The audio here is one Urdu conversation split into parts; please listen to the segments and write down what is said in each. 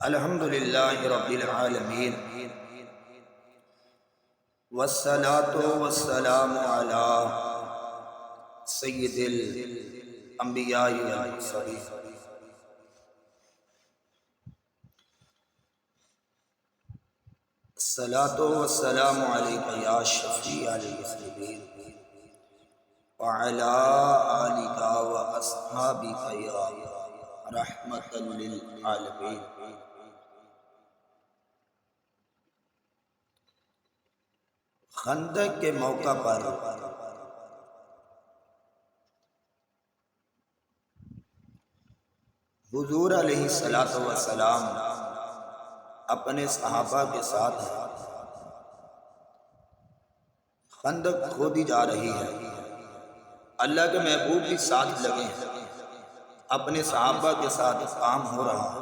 الحمد للہ رب العالمین والصلاة والسلام علی سید الانبیاء والمرسلین الصلاة والسلام علیک یا شفیع المذنبین وعلی آلک واصحابک یا رحمۃ للعالمین۔ خندق کے موقع پر حضور علیہ السلام اپنے صحابہ کے ساتھ خندق کھودی جا رہی ہے۔ اللہ کے محبوب بھی ساتھ لگے ہیں، اپنے صحابہ کے ساتھ کام ہو رہا ہے۔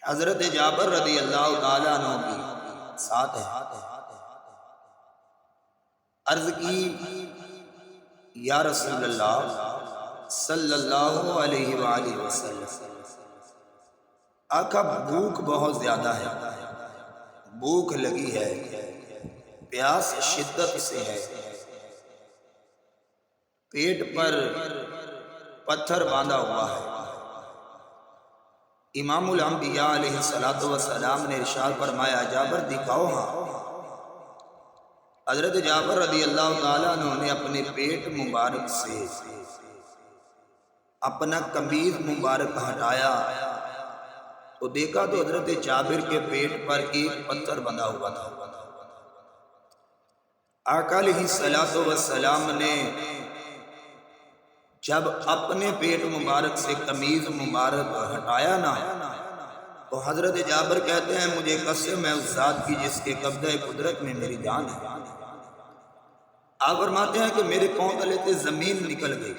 حضرت جابر رضی اللہ تعالیٰ عنہ بھی ساتھ ہے۔ عرض کی یا رسول اللہ صلی اللہ علیہ وآلہ وسلم، آقا بھوک بہت زیادہ ہے، بھوک لگی ہے، پیاس شدت سے ہے، پیٹ پر پتھر باندھا ہوا ہے۔ امام الانبیاء علیہ السلام نے ارشاد فرمایا جابر دکھاؤ ہاں۔ حضرت جابر رضی اللہ تعالیٰ عنہ نے اپنے پیٹ مبارک سے اپنا قمیض مبارک ہٹایا تو دیکھا تو حضرت جابر کے پیٹ پر ایک پتھر بندھا ہوا تھا۔ آقا علیہ السلام نے جب اپنے پیٹ مبارک سے قمیض مبارک ہٹایا نا تو حضرت جابر کہتے ہیں مجھے قسم ہے اس ذات کی جس کے قبضہ قدرت میں میری جان ہے۔ آپ فرماتے ہیں کہ میرے پاؤں تلے سے زمین نکل گئی،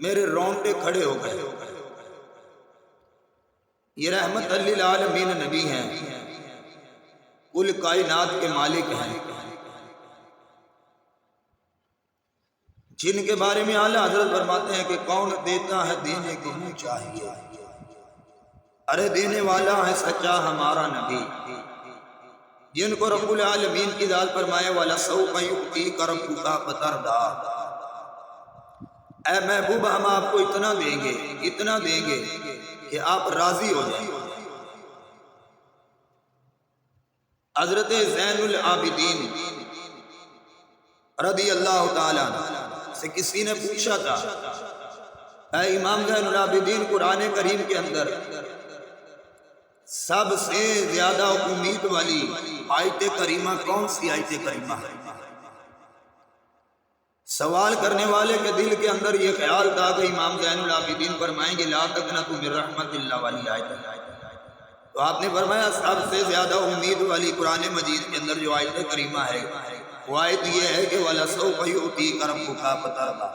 میرے رونگٹے کھڑے ہو گئے۔ یہ رحمت للعالمین نبی ہیں، کل کائنات کے مالک ہیں، جن کے بارے میں اعلیٰ حضرت فرماتے ہیں کہ کون دیتا ہے دینے کو منہ چاہیے، ارے دینے والا ہے سچا ہمارا نبی، جن کو رب العالمین کی ذات فرمائے وَلَسَوْفَ يُؤْتِيكَ رَبُّكَ فَتَرْضَىٰ، اے محبوب ہم آپ کو اتنا دیں گے کہ آپ راضی ہو جائیں۔ حضرت زین العابدین رضی اللہ تعالیٰ سے کسی نے پوچھا تھا اے امام زین العابدین قرآن کریم کے اندر سب سے زیادہ امید والی آیت کریمہ کون سی آیت کریمہ ہے؟ سوال کرنے والے کے دل کے اندر یہ خیال تھا کہ امام زین العابدین فرمائیں گے لا تقنطوا من رحمت اللہ والی آیت ہے، تو آپ نے فرمایا سب سے زیادہ امید والی قرآن مجید کے اندر جو آیت کریمہ ہے وہ آیت یہ ہے کہ وَلَسَوْفَ يُؤْتِيكَ رَبُّكَ فَتَرْضَىٰ،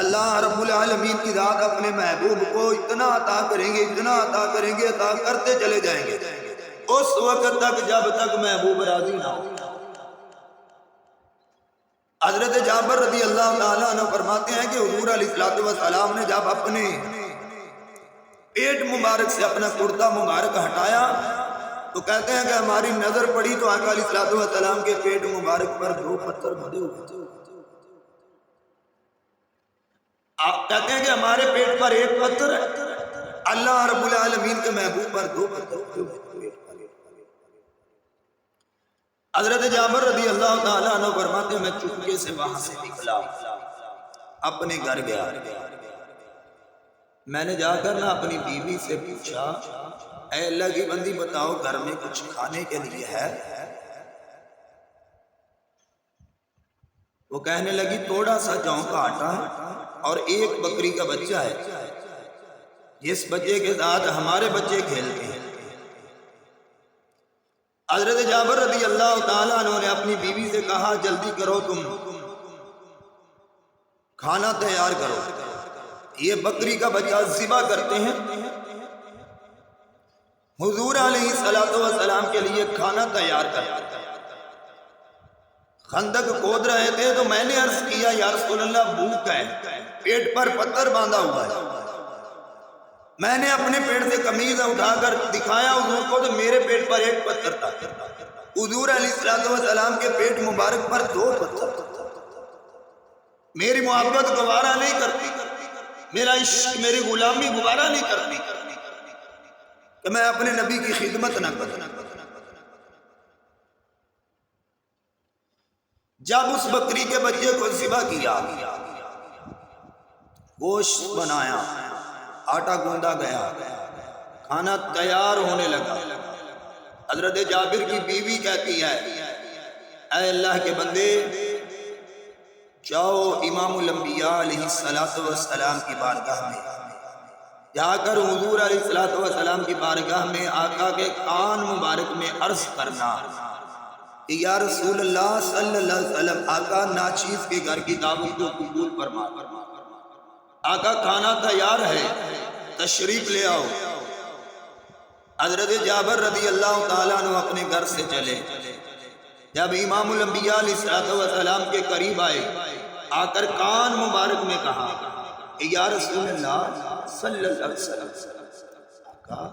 اللہ رب العالمین کی ذات اپنے محبوب کو اتنا عطا کریں گے، اتنا عطا کریں گے، عطا کرتے چلے جائیں گے اس وقت تک جب تک محبوب راضی نہ ہو۔ حضرت جابر رضی اللہ تعالیٰ عنہ فرماتے ہیں کہ حضور علیہ السلام نے جب اپنے پیٹ مبارک سے اپنا کرتا مبارک ہٹایا تو کہتے ہیں کہ ہماری نظر پڑی تو آقا علیہ السلام کے پیٹ مبارک پر دو پتھر بندھے ہوئے تھے۔ آپ کہتے ہیں کہ ہمارے پیٹ پر ایک پتھر ہے، اللہ رب العالمین کے محبوب پر دو پتھر ہوئے۔ حضرت جابر رضی اللہ تعالیٰ عنہ فرماتے ہیں میں چپکے سے وہاں سے نکلا، اپنے گھر گیا، میں نے جا کر نا اپنی بیوی سے پوچھا اے اللہ کی بندی بتاؤ گھر میں کچھ کھانے کے لیے ہے؟ وہ کہنے لگی تھوڑا سا جوں کا آٹا ہے اور ایک بکری کا بچہ ہے جس بچے کے ساتھ ہمارے بچے کھیلتے ہیں۔ حضرت جابر رضی اللہ تعالیٰ عنہ نے اپنی بیوی سے کہا جلدی کرو، تم کھانا تیار کرو، یہ بکری کا بچہ ذبح کرتے ہیں۔ حضور علیہ السلام کے لیے کھانا تیار کرتے ہیں۔ خندق کھود رہے تھے تو میں نے عرض کیا یا رسول اللہ بھوک ہے، پیٹ پر پتھر باندھا ہوا ہے، میں نے اپنے پیٹ سے قمیض اٹھا کر دکھایا حضور کو تو میرے پیٹ پر ایک پتھر تھا، حضور علیہ السلام کے پیٹ مبارک پر 2 پتھر تھا۔ میری محبت گوارا نہیں کرتی، میرا عشق میری غلامی گوارا نہیں کرتی کہ میں اپنے نبی کی خدمت نہ کروں۔ جب اس بکری کے بچے کو ذبح کیا، گوشت بنایا، آٹا گوندا گیا، کھانا تیار ہونے لگا، حضرت جابر کی بیوی کہتی ہے اے اللہ کے بندے، جاؤ امام الانبیاء علیہ السلام کی بارگاہ میں جا کر حضور علیہ السلام کی بارگاہ میں آقا کے کان مبارک میں عرض کرنا کہ یا رسول اللہ صلی اللہ علیہ وسلم، آقا ناچیز کے گھر کی دعوت کو قبول فرما، آقا کھانا تیار ہے، تشریف لے آؤ۔ حضرت جابر رضی اللہ تعالیٰ عنہ اپنے گھر سے چلے، جب امام الانبیاء علیہ السلام کے قریب آئے، آ کر کان مبارک میں کہا کہ یا رسول اللہ صلی اللہ علیہ وسلم، آقا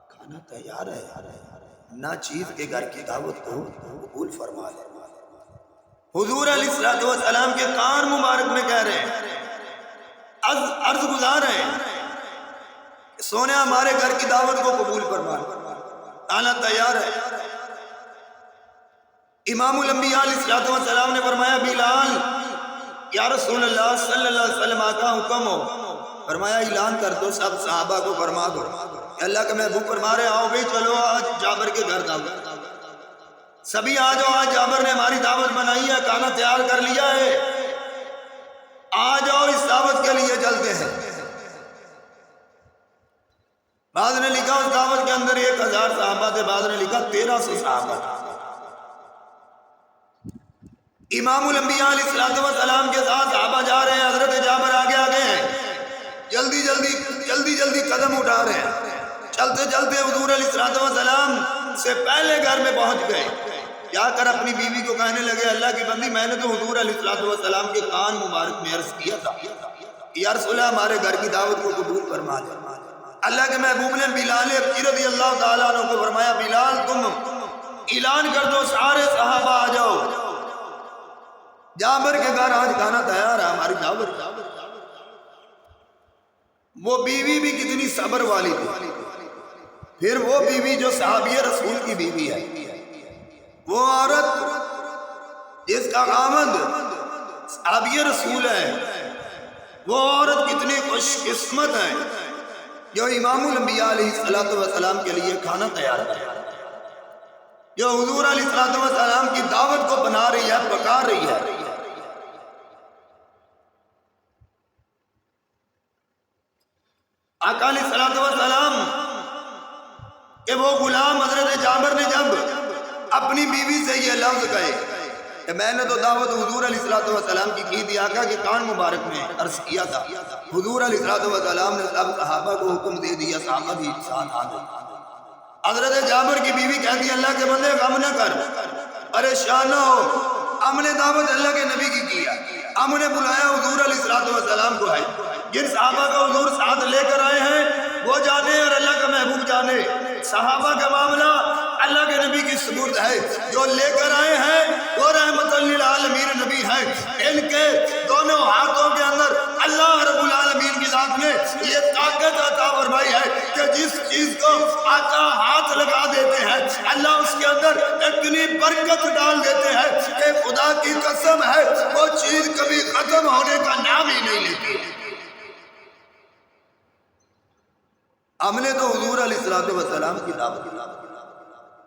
کھانا تیار ہے، ناچیز کے گھر کی دعوت کو قبول فرما لے۔ حضور علیہ السلام کے کان مبارک میں کہہ رہے ہیں، عرض گزار ہیں کہ سونے ہمارے گھر کی دعوت کو قبول فرما لے، کھانا تیار ہے۔ امام الانبیاء علیہ السلام نے فرمایا بلال، یا رسول اللہ صلی اللہ علیہ وسلم، آقا حکم ہو۔ فرمایا اعلان کر دو، سب صحابہ کو فرما دو کہ اللہ کا محبوب فرما رہے، آؤ بھائی چلو آج جابر کے گھر دعوت، سبھی آ جاؤ، آج جابر نے ہماری دعوت بنائی ہے، کھانا تیار کر لیا ہے، آ جاؤ اس دعوت کے لیے چلتے ہیں۔ بعض نے لکھا اس دعوت کے اندر 1000 صحابہ تھے، بعض نے لکھا 1300 صحابہ تھے۔ امام الانبیاء علیہ السلام کے ساتھ صحابہ جا رہے ہیں، حضرت جابر آگے آگے ہیں، جلدی جلدی قدم اٹھا رہے ہیں، چلتے چلتے حضور علیہ السلام سے پہلے گھر میں پہنچ گئے، جا کر اپنی بیوی کو کہنے لگے اللہ کی بندی، میں نے تو حضور علیہ السلام کے کان مبارک میں عرض کیا تھا یا رسول اللہ ہمارے گھر کی دعوت کو قبول فرما لے۔ اللہ کے محبوب نے بلال رضی اللہ تعالیٰ عنہ کو فرمایا بلال تم اعلان کر دو، سارے صحابہ آ جاؤ، جابر کے گھر آج کھانا تیار ہے، ہماری دعوت۔ وہ بیوی بھی کتنی صبر والی تھی، پھر وہ بیوی جو صحابی رسول کی بیوی ہے، وہ عورت جس کا خاوند صحابی رسول ہے، وہ عورت کتنی خوش قسمت ہے جو امام الانبیاء علیہ السلام کے لیے کھانا تیار کرے، جو حضور علیہ السلام کی دعوت کو بنا رہی ہے، پکا رہی ہے۔ آقا علیہ السلام کہ وہ غلام حضرت جابر نے جب اپنی بیوی سے یہ لفظ کہے کہ میں نے تو دعوت حضور علیہ السلام کی تھی، آقا کے کان مبارک میں عرض کیا تھا، حضور علیہ السلام نے سب صحابہ کو حکم دے دیا، صحابہ بھی ساتھ آ گئے۔ حضرت جابر کی بیوی کہتی ہے اللہ کے بندے غم نہ کر، پریشان نہ ہو، ہم نے دعوت اللہ کے نبی کی کیا، ہم نے بلایا حضور علیہ السلام کو ہے، جن صحابہ کا حضور ساتھ لے کر آئے ہیں وہ جانے اور اللہ کا محبوب جانے، صحابہ کا معاملہ اللہ کے نبی کی سپرد ہے، جو لے کر آئے ہیں وہ رحمت للعالمین نبی ہے، ان کے دونوں ہاتھوں کے اندر اللہ رب العالمین کی ذات نے یہ طاقت عطا فرمائی ہے کہ جس چیز کو آقا ہاتھ لگا دیتے ہیں اللہ اس کے اندر اتنی برکت ڈال دیتے ہیں کہ خدا کی قسم ہے وہ چیز کبھی ختم ہونے کا نام ہی نہیں لیتی۔ ہم نے تو حضور علیہ السلام کی دعوت،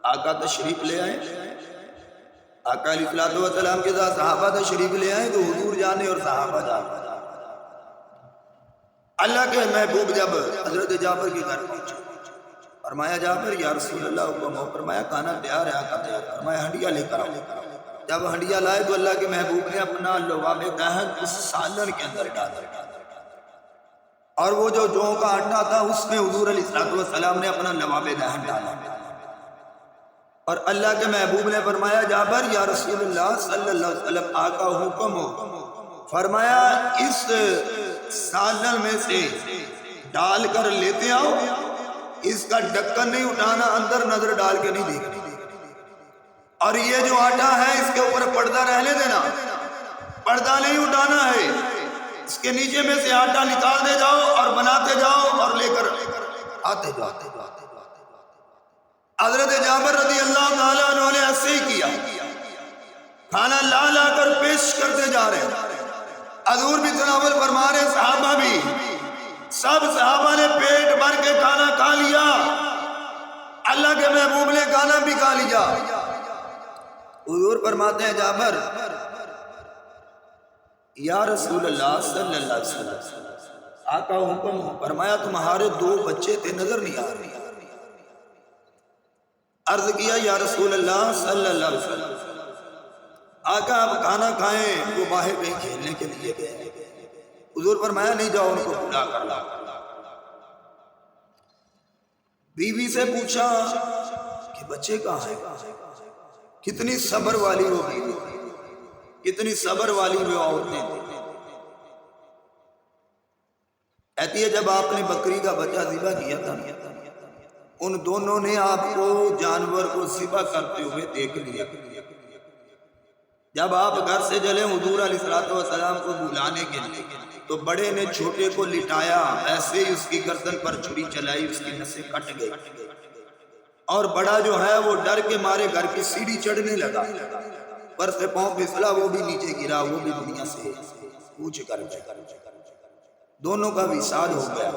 آقا تشریف لے آئے، آقا علیہ السلام کے ساتھ صحابہ تشریف لے آئے تو حضور جانے اور صحابہ جانے۔ اللہ کے محبوب جب حضرت جابر کے گھر پہنچے، فرمایا جابر یا رسول اللہ حکم ہو، فرمایا کھانا تیار ہے، آقا تیار، فرمایا ہنڈیا لے کر آؤ۔ جب ہنڈیا لائے تو اللہ کے محبوب نے اپنا لواب دہن اس سالن کے اندر ڈالا، اور وہ جو جوں کا آٹا تھا اس میں حضور علیہ السلام نے اپنا لواب دہن ڈالا، اور اللہ کے محبوب نے فرمایا جابر یا رسول اللہ صلی اللہ علیہ وسلم آقا حکم ہو، فرمایا اس سالن میں سے ڈال کر لیتے آؤ، اس کا ڈھکن نہیں اٹھانا، اندر نظر ڈال کے نہیں دیکھنا، اور یہ جو آٹا ہے اس کے اوپر پردہ رہنے دینا، پردہ نہیں اٹھانا ہے، اس کے نیچے میں سے آٹا نکال دے جاؤ اور بناتے جاؤ اور لے کر آتے جاؤ۔ حضرت جابر رضی اللہ تعالیٰ عنہ نے ایسے ہی کیا، کھانا لا لا کر پیش کرتے جا رہے ہیں، حضور بھی تناول فرما رہے، صحابہ بھی، سب صحابہ نے پیٹ بھر کے کھانا کھا لیا، اللہ کے محبوب نے کھانا بھی کھا لیا۔ حضور فرماتے ہیں جابر، یا رسول اللہ صلی اللہ علیہ وسلم، آقا حکم فرمایا تمہارے 2 بچے تھے، نظر نہیں آ رہے۔ عرض کیا یا رسول اللہ صلی اللہ علیہ وسلم، آقا آپ کھانا کھائیں، وہ باہر کہیں کھیلنے کے لیے گئے۔ حضور فرمایا نہیں، جاؤ ان کو بلا کر لا۔ بیوی سے پوچھا کہ بچے کہاں ہیں؟ کتنی صبر والی وہ بیوی، کتنی صبر والی وہ عورتیں تھیں۔ کہتی ہے جب آپ نے بکری کا بچہ ذبح کیا تھا، ان دونوں نے آپ کو جانور کو ذبح کرتے ہوئے دیکھ لیا۔ جب آپ گھر سے چلے حضور علیہ السلام کو بلانے کے لیے، تو بڑے نے چھوٹے کو لٹایا، ایسے ہی اس کی گردن پر چھری چلائی، اس کی نسیں کٹ گئی، اور بڑا جو ہے وہ ڈر کے مارے گھر کی سیڑھی چڑھنے لگا، پر سے پاؤں پھسلا، وہ بھی نیچے گرا، وہ بھی دنیا سے کوچ کر گیا۔ دونوں کا وصال ہو گیا،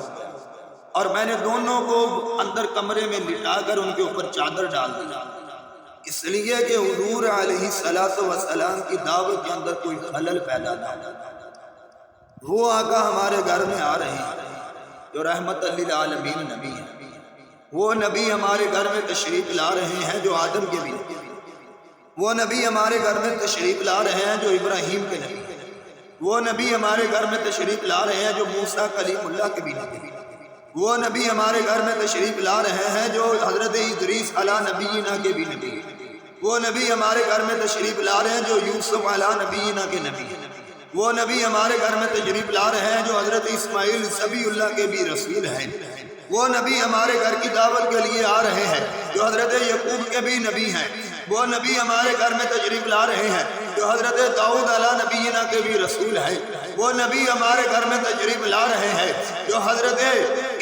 اور میں نے دونوں کو اندر کمرے میں لٹا کر ان کے اوپر چادر ڈال دیا، اس لیے کہ حضور علیہ السلام کی دعوت کے اندر کوئی خلل پیدا نہ ہو۔ وہ آقا ہمارے گھر میں آ رہے ہیں جو رحمت للعالمین نبی ہیں، وہ نبی ہمارے گھر میں تشریف لا رہے ہیں جو آدم کے بھی نبی، وہ نبی ہمارے گھر میں تشریف لا رہے ہیں جو ابراہیم کے نبی، وہ نبی ہمارے گھر میں تشریف لا رہے ہیں جو موسیٰ کلیم اللہ کے بھی نبی، وہ نبی ہمارے گھر میں تشریف لا رہے ہیں جو حضرت ادریس علی نبینا کے بھی نبی، وہ نبی ہمارے گھر میں تشریف لا رہے ہیں جو یوسف علی نبینا کے نبی، وہ نبی ہمارے گھر میں تشریف لا رہے ہیں جو حضرت اسماعیل ذبیح اللہ کے بھی رسول ہیں، وہ نبی ہمارے گھر کی دعوت کے لیے آ رہے ہیں جو حضرت یعقوب کے بھی نبی ہیں، وہ نبی ہمارے گھر میں تشریف لا رہے ہیں جو حضرت داؤد علی نبینا کے بھی رسول ہیں، وہ نبی ہمارے گھر میں تشریف لا رہے ہیں جو حضرت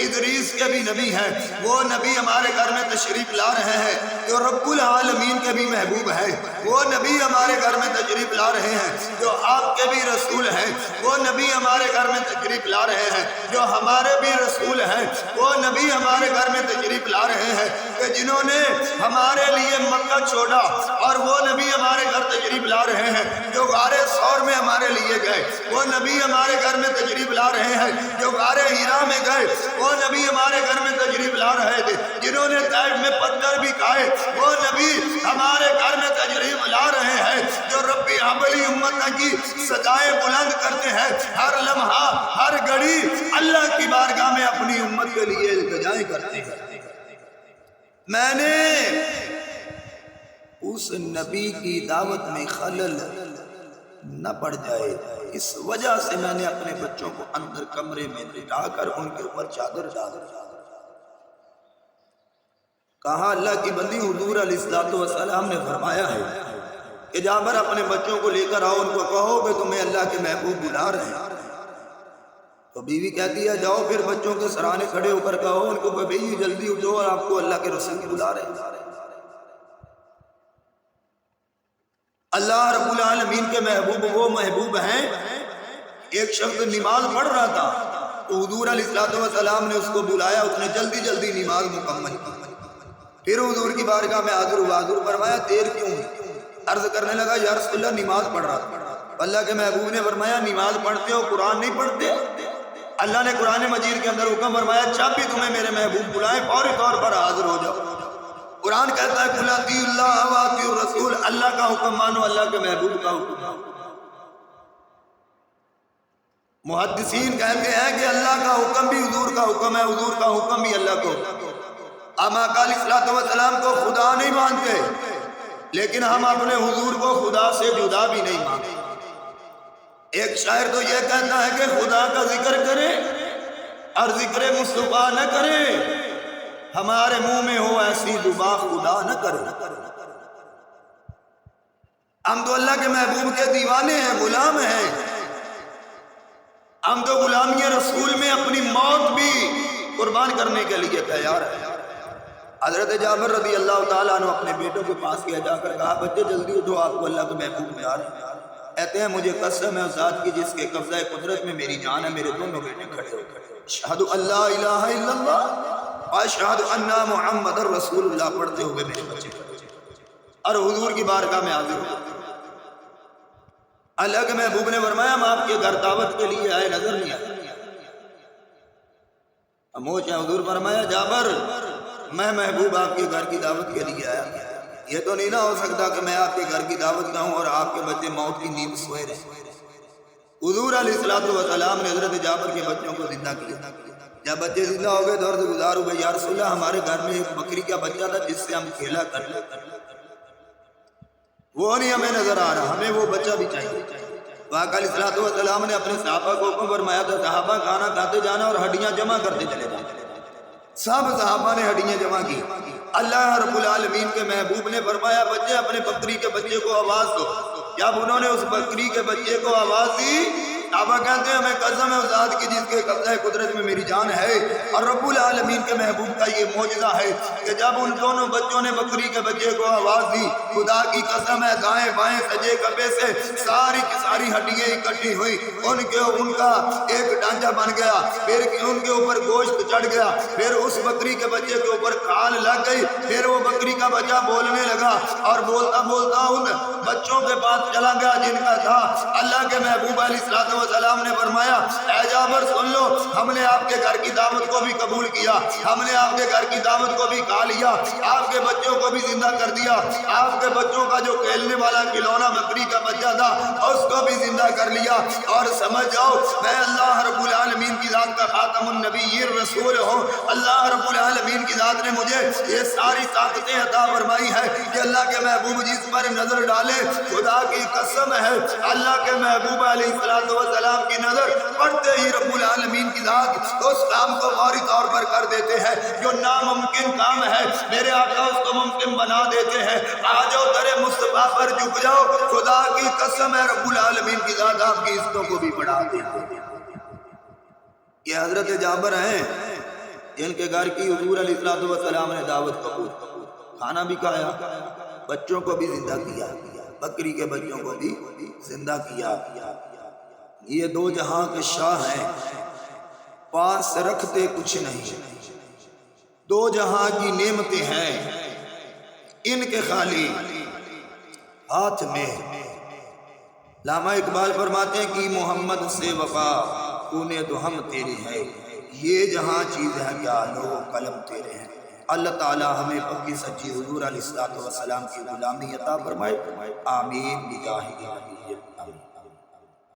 ادریس کے بھی نبی ہیں، وہ نبی ہمارے گھر میں تشریف لا رہے ہیں جو رب العالمین کے بھی محبوب ہیں، وہ نبی ہمارے گھر میں تشریف لا رہے ہیں جو آپ کے بھی رسول ہیں، وہ نبی ہمارے گھر میں تشریف لا رہے ہیں جو ہمارے بھی رسول ہیں، وہ نبی ہمارے گھر میں تشریف لا رہے ہیں کہ جنہوں نے ہمارے لیے مکہ چھوڑا، اور وہ نبی ہمارے گھر تشریف لا رہے ہیں جو غار ثور میں ہمارے لیے گئے، وہ نبی ہمارے گھر میں تشریف لا رہے ہیں جو غار ہیرا میں گئے، وہ نبی ہمارے گھر میں تشریف لا رہے تھے جنہوں نے طائف میں پتھر بھی کھائے، وہ نبی ہمارے گھر میں تشریف لا رہے ہیں جو رب حبلی امت کی صدائیں بلند کرتے ہیں، ہر لمحہ ہر گھڑی اللہ کی بارگاہ میں اپنی امت کے لیے التجائیں کرتے ہیں۔ میں نے اس نبی کی دعوت میں خلل نہ پڑ جائے، اس وجہ سے میں نے اپنے بچوں کو اندر کمرے میں لٹا کر ان کے اوپر چادر ڈال دیا۔ کہا اللہ کی بندی حضور علیہ السلام نے فرمایا ہے کہ جابر اپنے بچوں کو لے کر آؤ، ان کو کہو کہ تمہیں اللہ کے محبوب بلا رہے ہیں۔ تو بیوی کہتی ہے جاؤ پھر بچوں کے سرانے کھڑے ہو کر کہو ان کو کہ بھئی جلدی اٹھو اور آپ کو اللہ کے رسول بلا رہے ہیں۔ اللہ رب العالمین کے محبوب وہ محبوب ہیں۔ ایک شخص نماز پڑھ رہا تھا تو حضور علیہ السلام نے اس کو بلایا، اس نے جلدی جلدی نماز مکمل کی، پھر حضور کی بارگاہ میں حاضر ہوا، حضور فرمایا دیر کیوں ہوئی؟ عرض کرنے لگا یا رسول اللہ نماز پڑھ رہا تھا۔ اللہ کے محبوب نے فرمایا نماز پڑھتے ہو قرآن نہیں پڑھتے؟ اللہ نے قرآن مجید کے اندر حکم فرمایا جب بھی تمہیں میرے محبوب بلائیں فوری طور پر حاضر ہو جاؤ۔ قرآن کہتا ہے قل اطیعوا اللہ واطیعوا الرسول، اللہ کا حکم مانو، اللہ کے محبوب کا حکم مانو۔ محدثین کہتے ہیں کہ اللہ کا حکم بھی حضور کا حکم ہے، حضور کا حکم بھی اللہ کو حکم ہے۔ ہم آقا علیہ السلام کو خدا نہیں مانتے، لیکن ہم اپنے حضور کو خدا سے جدا بھی نہیں مانتے۔ ایک شاعر تو یہ کہتا ہے کہ خدا کا ذکر کرے اور ذکر مصطفیٰ نہ کرے، ہمارے منہ میں ہو ایسی دعا خدا نہ کرے۔ ہم تو اللہ کے محبوب کے دیوانے ہیں، غلام ہیں، ہم تو غلامی رسول میں اپنی موت بھی قربان کرنے کے لیے تیار ہیں۔ حضرت جابر رضی اللہ تعالیٰ عنہ اپنے بیٹوں کے پاس کیا جا کر کہا بچے جلدی اٹھو، آپ کو اللہ کے محبوب پیار ہے۔ کہتے ہیں مجھے قسم ہے اس ذات کی جس کے قبضہ قدرت میں میری جان ہے، میرے دونوں بیٹے کھڑے ہو گئے، اشہد اللہ الہ الا اللہ اشہد ان محمد رسول اللہ پڑھتے ہوئے میرے بچے اور حضور کی بارگاہ میں حاضر ہوئے۔ اللہ کے محبوب نے فرمایا ہم آپ کے گھر دعوت کے لیے آئے، نظر نہیں آئے۔ خاموش ہے۔ حضور فرمایا جابر میں محبوب آپ کے گھر کی دعوت کے لیے آیا، یہ تو نہیں نہ ہو سکتا کہ میں آپ کے گھر کی دعوت کا ہوں اور آپ کے بچے موت کی نیند سوئے رہے۔ حضور علیہ السلام نے حضرت جابر کے بچوں کو زندہ کیا۔ جب بچے زندہ ہو گئے تو عرض گزار ہوئے یا رسول اللہ ہمارے گھر میں ایک بکری کا بچہ تھا جس سے ہم کھیلا کرتے، وہ نہیں ہمیں نظر آ رہا، ہمیں وہ بچہ بھی چاہیے۔ آقا علیہ السلام نے اپنے صحابہ کو حکم فرمایا تھا صحابہ کھانا کھاتے جانا اور ہڈیاں جمع کرتے چلے جانا۔ سب صحابہ نے ہڈیاں جمع کی۔ اللہ رب العالمین کے محبوب نے فرمایا بچے اپنے بکری کے بچے کو آواز دو۔ جب انہوں نے اس بکری کے بچے کو آواز دی، صحابہ کہتے ہیں ہمیں قسم ہے اس ذات کی جس کے قبضہ قدرت میں میری جان ہے اور رب العالمین کے محبوب کا یہ معجزہ ہے کہ جب ان دونوں بچوں نے بکری کے بچے کو آواز دی، خدا کی قسم ہے دائیں بائیں سجے کبے سے ساری کی ساری ہڈیاں اکٹھی ہوئی، ان کا ایک ڈھانچہ بن گیا، پھر ان کے اوپر گوشت چڑھ گیا، پھر اس بکری کے بچے کے اوپر کھال لگ گئی، پھر وہ بکری کا بچہ بولنے لگا اور بولتا بولتا ان بچوں کے پاس چلا گیا جن کا تھا۔ اللہ کے محبوب علیہ السلام نے فرمایا اے جابر سن لو، ہم نے آپ کے گھر کی دعوت کو بھی قبول کیا، ہم نے آپ کے گھر کی دعوت کو بھی کھا لیا، آپ کے بچوں کو بھی زندہ کر دیا، آپ کے بچوں کا جو کھیلنے والا کھلونا بکری کا بچہ تھا اس کو بھی زندہ کر لیا، اور سمجھ جاؤ میں اللہ رب العالمین کی ذات کا خاتم النبیین رسول ہوں۔ اللہ رب العالمین کی ذات نے مجھے یہ ساری طاقتیں عطا فرمائی ہے کہ اللہ کے محبوب جس پر نظر ڈالے، خدا کی قسم ہے اللہ کے محبوب علیہ السلام کی نظر پڑتے ہی رب العالمین کی ذات اس کام کو فوری طور پر کر دیتے ہیں، جو ناممکن کام ہے میرے آقا اس کو ممکن بنا دیتے ہیں۔ آ جاؤ در مصطفیٰ پر جھک جاؤ، خدا کی قسم ہے رب العالمین کی ذات آپ کی عزتوں کو بھی بڑھا دیتے ہیں۔ یہ حضرت جابر ہیں جن کے گھر کی حضور علیہ السلام نے دعوت قبول، کھانا بھی کھایا، بچوں کو بھی زندہ کیا، بکری کے بچوں کو بھی زندہ کیا۔ یہ دو جہاں کے شاہ ہیں، پاس رکھتے کچھ نہیں، دو جہاں کی نعمتیں ہیں ان کے خالی ہاتھ میں۔ علامہ اقبال فرماتے ہیں کہ محمد سے وفا کونے تو ہم تیرے ہیں، یہ جہاں چیز ہے کیا لو قلم تیرے ہیں۔ اللہ تعالی ہمیں پکی سچی حضور علیہ السلام کی غلامی عطا فرمائے، آمین بجاہ النبی۔